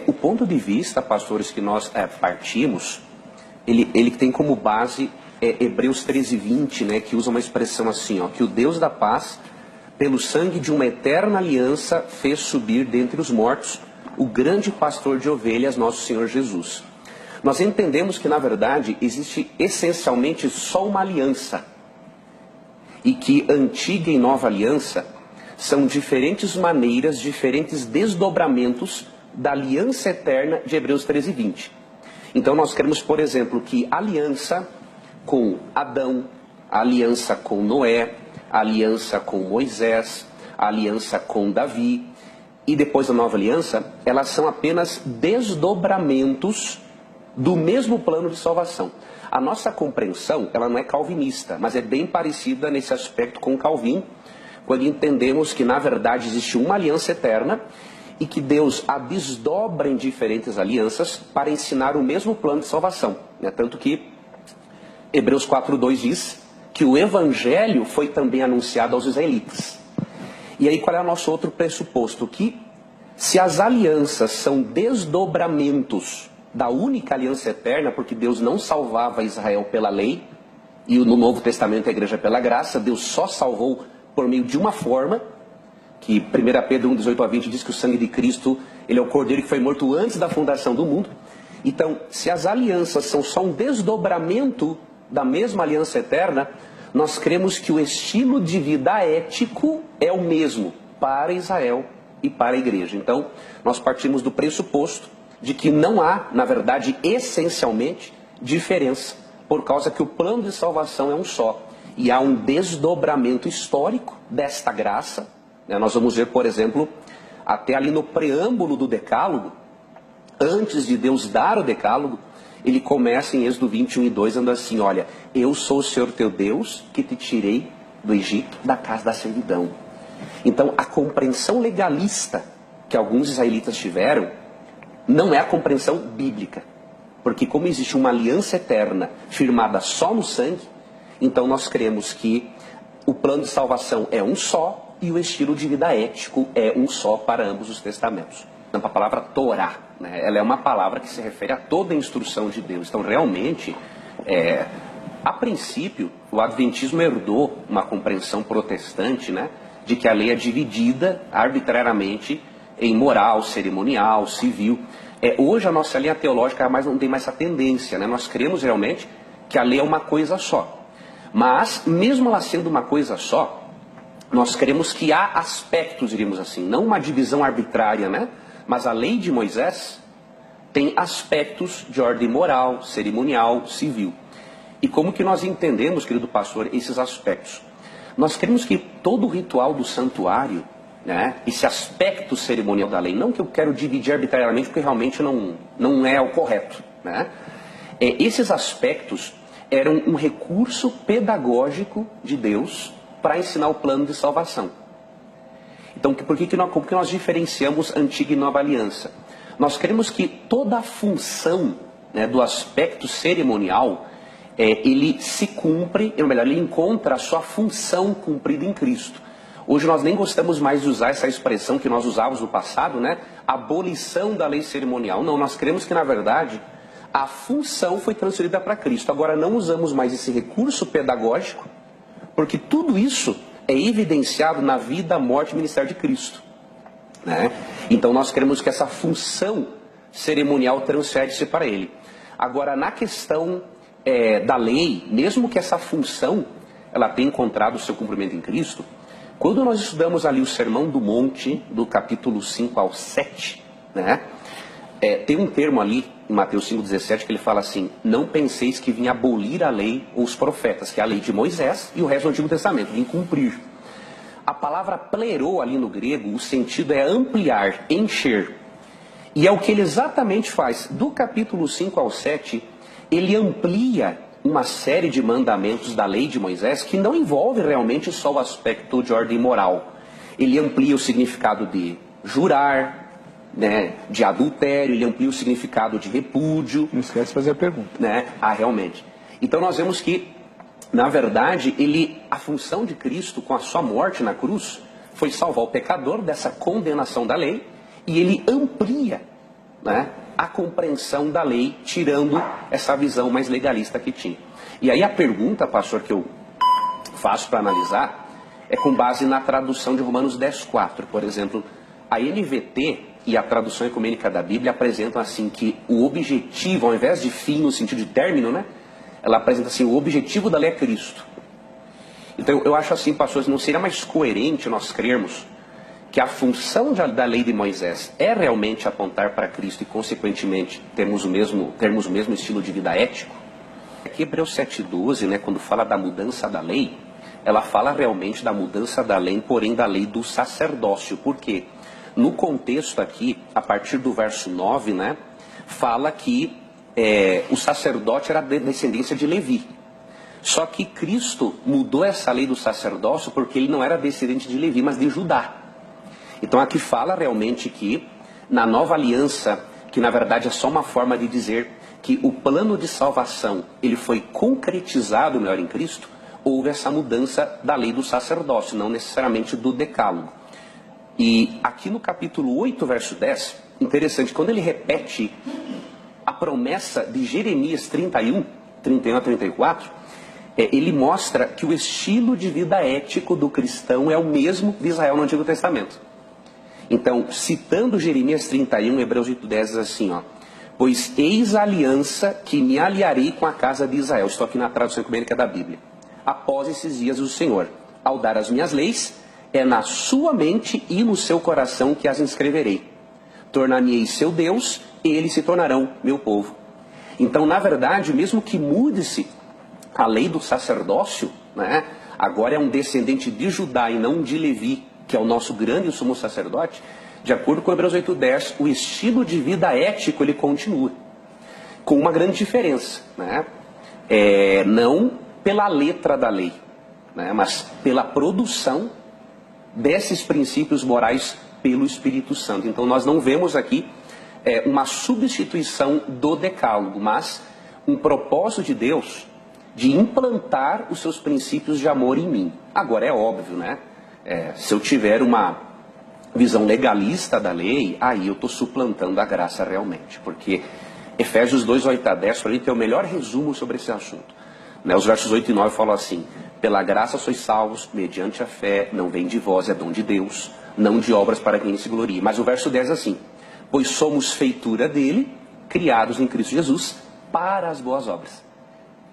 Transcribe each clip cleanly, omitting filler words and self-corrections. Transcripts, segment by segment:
O ponto de vista, pastores, que nós partimos, ele tem como base Hebreus 13:20, né, que usa uma expressão assim, ó, que o Deus da paz, pelo sangue de uma eterna aliança, fez subir dentre os mortos o grande pastor de ovelhas, nosso Senhor Jesus. Nós entendemos que, na verdade, existe essencialmente só uma aliança, e que antiga e nova aliança são diferentes maneiras, diferentes desdobramentos da aliança eterna de Hebreus 13:20. Então nós queremos, por exemplo, que a aliança com Adão, a aliança com Noé, a aliança com Moisés, a aliança com Davi e depois a nova aliança, elas são apenas desdobramentos do mesmo plano de salvação. A nossa compreensão, ela não é calvinista, mas é bem parecida nesse aspecto com Calvin, quando entendemos que na verdade existe uma aliança eterna e que Deus a desdobra em diferentes alianças para ensinar o mesmo plano de salvação, né? Tanto que Hebreus 4:2 diz que o evangelho foi também anunciado aos israelitas. E aí qual é o nosso outro pressuposto? Que se as alianças são desdobramentos da única aliança eterna, porque Deus não salvava Israel pela lei, e no Novo Testamento a igreja pela graça, Deus só salvou por meio de uma forma, que 1 Pedro 1:18-20 diz que o sangue de Cristo, ele é o cordeiro que foi morto antes da fundação do mundo. Então, se as alianças são só um desdobramento da mesma aliança eterna, nós cremos que o estilo de vida ético é o mesmo para Israel e para a igreja. Então, nós partimos do pressuposto de que não há, na verdade, essencialmente, diferença, por causa que o plano de salvação é um só. E há um desdobramento histórico desta graça. Nós vamos ver, por exemplo, até ali no preâmbulo do Decálogo, antes de Deus dar o Decálogo, ele começa em Êxodo 21:2, andando assim, olha, eu sou o Senhor teu Deus, que te tirei do Egito, da casa da servidão. Então, a compreensão legalista que alguns israelitas tiveram, não é a compreensão bíblica. Porque como existe uma aliança eterna, firmada só no sangue, então nós cremos que o plano de salvação é um só, e o estilo de vida ético é um só para ambos os testamentos. A palavra Torá, né, ela é uma palavra que se refere a toda a instrução de Deus. Então, realmente, a princípio, o Adventismo herdou uma compreensão protestante, né, de que a lei é dividida arbitrariamente em moral, cerimonial, civil. Hoje a nossa linha teológica não tem mais essa tendência, né? Nós cremos realmente que a lei é uma coisa só. Mas, mesmo ela sendo uma coisa só, nós cremos que há aspectos, diríamos assim, não uma divisão arbitrária, né? Mas a lei de Moisés tem aspectos de ordem moral, cerimonial, civil. E como que nós entendemos, querido pastor, esses aspectos? Nós cremos que todo o ritual do santuário, né, esse aspecto cerimonial da lei, não que eu quero dividir arbitrariamente, porque realmente não é o correto, né? Esses aspectos eram um recurso pedagógico de Deus para ensinar o plano de salvação. Então, como que nós diferenciamos antiga e nova aliança? Nós cremos que toda a função, né, do aspecto cerimonial, ele se cumpre, ou melhor, ele encontra a sua função cumprida em Cristo. Hoje nós nem gostamos mais de usar essa expressão que nós usávamos no passado, né? Abolição da lei cerimonial. Não, nós cremos que, na verdade, a função foi transferida para Cristo. Agora, não usamos mais esse recurso pedagógico, porque tudo isso é evidenciado na vida, morte e ministério de Cristo, né? Então, nós cremos que essa função cerimonial transfere-se para Ele. Agora, na questão da lei, mesmo que essa função ela tenha encontrado o seu cumprimento em Cristo, quando nós estudamos ali o Sermão do Monte, do capítulo 5 ao 7, né, tem um termo ali, em Mateus 5,17, que ele fala assim, não penseis que vim abolir a lei ou os profetas, que é a lei de Moisés e o resto do Antigo Testamento, vim cumprir. A palavra plerô ali no grego, o sentido é ampliar, encher. E é o que ele exatamente faz. Do capítulo 5 ao 7, ele amplia uma série de mandamentos da lei de Moisés que não envolve realmente só o aspecto de ordem moral. Ele amplia o significado de jurar, né, de adultério, ele amplia o significado de repúdio. Não esquece de fazer a pergunta. Né? Realmente. Então nós vemos que, na verdade, a função de Cristo com a sua morte na cruz foi salvar o pecador dessa condenação da lei, e ele amplia né, a compreensão da lei, tirando essa visão mais legalista que tinha. E aí a pergunta, pastor, que eu faço para analisar, é com base na tradução de Romanos 10:4. Por exemplo, a NVT e a tradução ecumênica da Bíblia apresentam assim que o objetivo, ao invés de fim no sentido de término, né, ela apresenta assim, o objetivo da lei é Cristo. Então eu acho assim, pastores, não seria mais coerente nós crermos que a função da lei de Moisés é realmente apontar para Cristo e, consequentemente, termos o mesmo estilo de vida ético? Aqui Hebreus 7:12, né, quando fala da mudança da lei, ela fala realmente da mudança da lei, porém da lei do sacerdócio. Por quê? No contexto aqui, a partir do verso 9, né, fala que o sacerdote era de descendência de Levi. Só que Cristo mudou essa lei do sacerdócio porque ele não era descendente de Levi, mas de Judá. Então aqui fala realmente que na nova aliança, que na verdade é só uma forma de dizer que o plano de salvação ele foi concretizado melhor em Cristo, houve essa mudança da lei do sacerdócio, não necessariamente do decálogo. E aqui no capítulo 8, verso 10, interessante, quando ele repete a promessa de Jeremias 31 a 34, ele mostra que o estilo de vida ético do cristão é o mesmo de Israel no Antigo Testamento. Então, citando Jeremias 31, Hebreus 8:10, diz assim, ó: pois eis a aliança que me aliarei com a casa de Israel. Estou aqui na tradução ecumênica da Bíblia. Após esses dias o Senhor, ao dar as minhas leis, é na sua mente e no seu coração que as inscreverei. Tornar-me-ei seu Deus, e eles se tornarão meu povo. Então, na verdade, mesmo que mude-se a lei do sacerdócio, né, agora é um descendente de Judá e não de Levi, que é o nosso grande sumo sacerdote, de acordo com Hebreus 8:10, o estilo de vida ético ele continua, com uma grande diferença, né? Não pela letra da lei, né, mas pela produção desses princípios morais pelo Espírito Santo. Então nós não vemos aqui uma substituição do decálogo, mas um propósito de Deus de implantar os seus princípios de amor em mim. Agora é óbvio, né? Se eu tiver uma visão legalista da lei, aí eu estou suplantando a graça realmente. Porque Efésios 2:8-10, para mim, tem o melhor resumo sobre esse assunto. Né, os versos 8 e 9 falam assim: pela graça sois salvos, mediante a fé, não vem de vós, é dom de Deus, não de obras para que ninguém se glorie. Mas o verso 10 é assim: pois somos feitura dele, criados em Cristo Jesus, para as boas obras.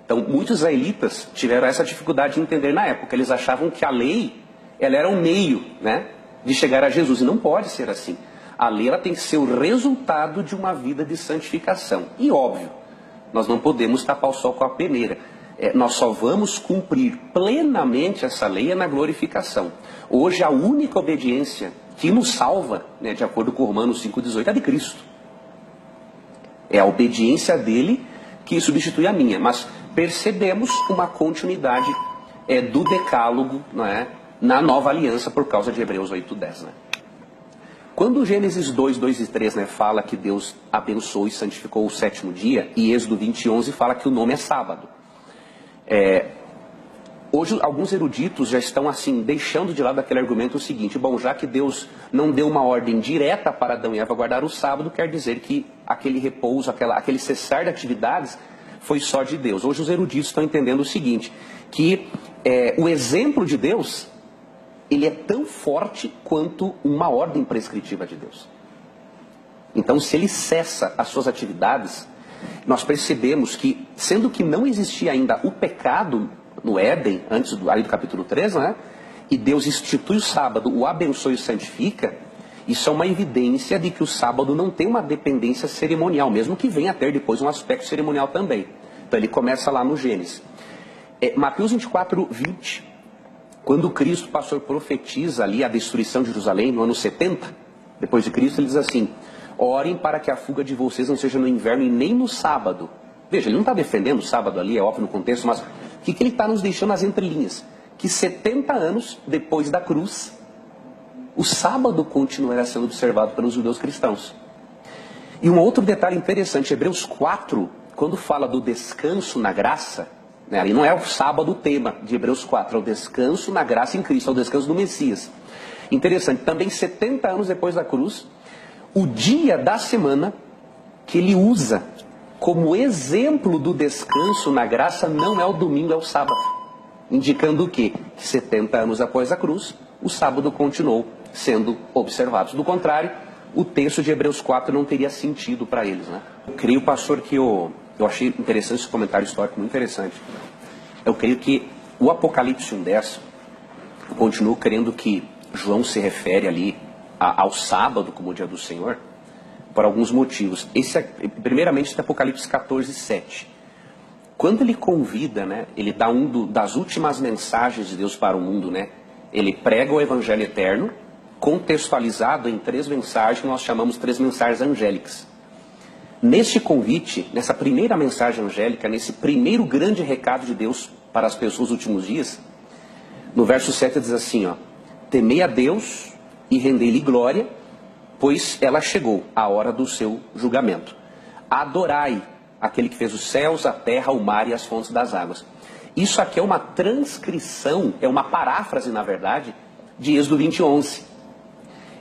Então, muitos israelitas tiveram essa dificuldade de entender na época. Eles achavam que a lei ela era um meio, né, de chegar a Jesus. E não pode ser assim. A lei ela tem que ser o resultado de uma vida de santificação. E óbvio, nós não podemos tapar o sol com a peneira. Nós só vamos cumprir plenamente essa lei na glorificação. Hoje a única obediência que nos salva, né, de acordo com Romanos 5:18, é a de Cristo. É a obediência dele que substitui a minha. Mas percebemos uma continuidade do decálogo, não é, na nova aliança por causa de Hebreus 8:10. Né? Quando Gênesis 2:2 e 3, né, fala que Deus abençoou e santificou o sétimo dia, e Êxodo 20:11 fala que o nome é sábado. Hoje alguns eruditos já estão assim deixando de lado aquele argumento o seguinte: bom, já que Deus não deu uma ordem direta para Adão e Eva guardar o sábado, quer dizer que aquele repouso, aquele cessar de atividades foi só de Deus. Hoje os eruditos estão entendendo o seguinte, que o exemplo de Deus ele é tão forte quanto uma ordem prescritiva de Deus. Então, se ele cessa as suas atividades, nós percebemos que, sendo que não existia ainda o pecado no Éden, antes do capítulo 3, né? E Deus institui o sábado, o abençoa e o santifica, isso é uma evidência de que o sábado não tem uma dependência cerimonial, mesmo que venha a ter depois um aspecto cerimonial também. Então ele começa lá no Gênesis. Mateus 24:20, quando Cristo, pastor, profetiza ali a destruição de Jerusalém no ano 70, depois de Cristo, ele diz assim: orem para que a fuga de vocês não seja no inverno e nem no sábado. Veja, ele não está defendendo o sábado ali, é óbvio no contexto, mas o que ele está nos deixando nas entrelinhas? Que 70 anos depois da cruz, o sábado continuará sendo observado pelos judeus cristãos. E um outro detalhe interessante, Hebreus 4, quando fala do descanso na graça, né, ali não é o sábado o tema de Hebreus 4, é o descanso na graça em Cristo, é o descanso do Messias. Interessante, também 70 anos depois da cruz, o dia da semana que ele usa como exemplo do descanso na graça não é o domingo, é o sábado. Indicando o quê? Que 70 anos após a cruz, o sábado continuou sendo observado. Do contrário, o texto de Hebreus 4 não teria sentido para eles, né? Eu creio, pastor, que eu achei interessante esse comentário histórico, muito interessante. Eu creio que o Apocalipse 1:10, eu continuo crendo que João se refere ali ao sábado como o dia do Senhor, por alguns motivos. Primeiramente, esse Apocalipse 14:7. Quando ele convida, né, ele dá das últimas mensagens de Deus para o mundo, né? Ele prega o evangelho eterno, contextualizado em 3 mensagens que nós chamamos 3 mensagens angélicas. Neste convite, nessa primeira mensagem angélica, nesse primeiro grande recado de Deus para as pessoas dos últimos dias, no verso 7 diz assim, ó: temei a Deus e rendei-lhe glória, pois ela chegou a hora do seu julgamento. Adorai aquele que fez os céus, a terra, o mar e as fontes das águas. Isso aqui é uma transcrição, é uma paráfrase, na verdade, de Êxodo 20:11.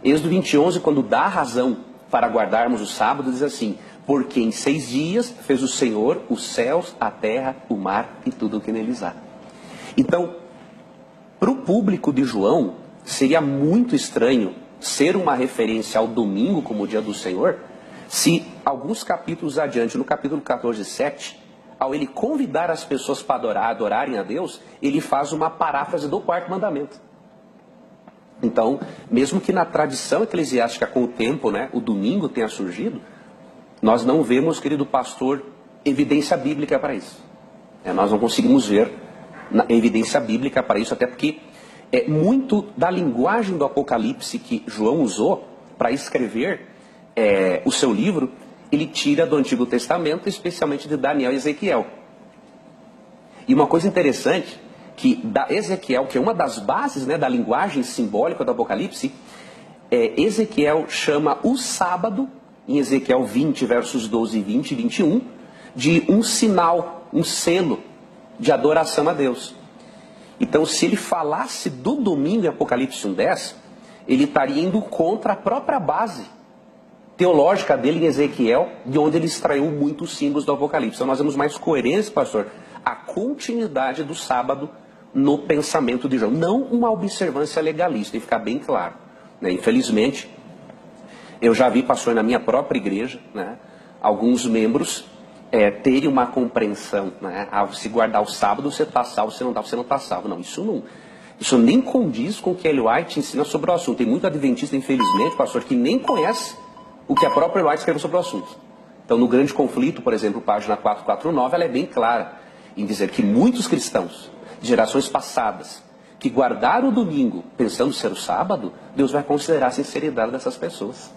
Êxodo 20:11, quando dá razão para guardarmos o sábado, diz assim: porque em 6 dias fez o Senhor os céus, a terra, o mar e tudo o que neles há. Então, para o público de João, seria muito estranho ser uma referência ao domingo como o dia do Senhor, se alguns capítulos adiante, no capítulo 14:7, ao ele convidar as pessoas para adorarem a Deus, ele faz uma paráfrase do 4º mandamento. Então, mesmo que na tradição eclesiástica com o tempo, né, o domingo tenha surgido, nós não vemos, querido pastor, evidência bíblica para isso. Nós não conseguimos ver evidência bíblica para isso, até porque muito da linguagem do Apocalipse que João usou para escrever o seu livro, ele tira do Antigo Testamento, especialmente de Daniel e Ezequiel. E uma coisa interessante, que Ezequiel, que é uma das bases, né, da linguagem simbólica do Apocalipse, Ezequiel chama o sábado, em Ezequiel 20, versos 12, 20 e 21, de um sinal, um selo de adoração a Deus. Então, se ele falasse do domingo em Apocalipse 1:10, ele estaria indo contra a própria base teológica dele em Ezequiel, de onde ele extraiu muitos símbolos do Apocalipse. Então, nós vemos mais coerência, pastor, a continuidade do sábado no pensamento de João. Não uma observância legalista, tem que ficar bem claro, né? Infelizmente, eu já vi, pastor, na minha própria igreja, né, alguns membros terem uma compreensão, né, se guardar o sábado, você está salvo, você não está salvo. Não, isso nem condiz com o que Ellen White ensina sobre o assunto. Tem muito adventista, infelizmente, pastor, que nem conhece o que a própria Ellen White escreveu sobre o assunto. Então, no Grande Conflito, por exemplo, página 449, ela é bem clara em dizer que muitos cristãos de gerações passadas que guardaram o domingo pensando ser o sábado, Deus vai considerar a sinceridade dessas pessoas.